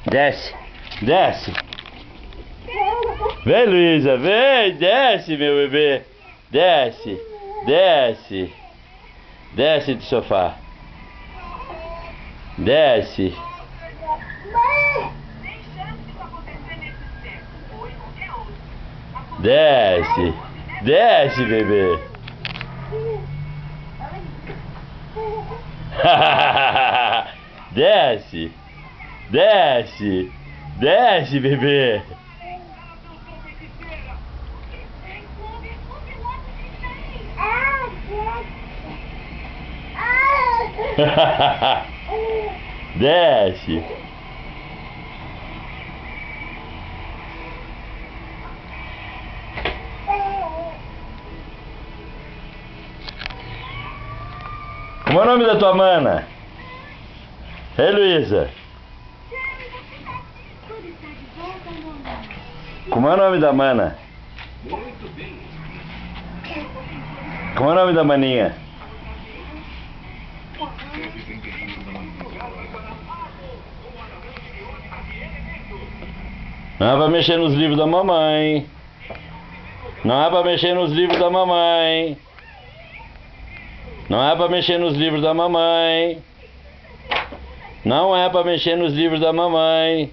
Desce, desce. Vem, Luísa, vem, desce, meu bebê. Desce, desce. Desce do sofá. Desce. Desce, desce, bebê. Desce, desce, desce, bebê. Desce. Como é o nome da tua mana? Ei, Luísa. Como é o nome da mana? Como é o nome da maninha? Não é pra mexer nos livros da mamãe. Não é pra mexer nos livros da mamãe. Não é pra mexer nos livros da mamãe. Não é pra mexer nos livros da mamãe.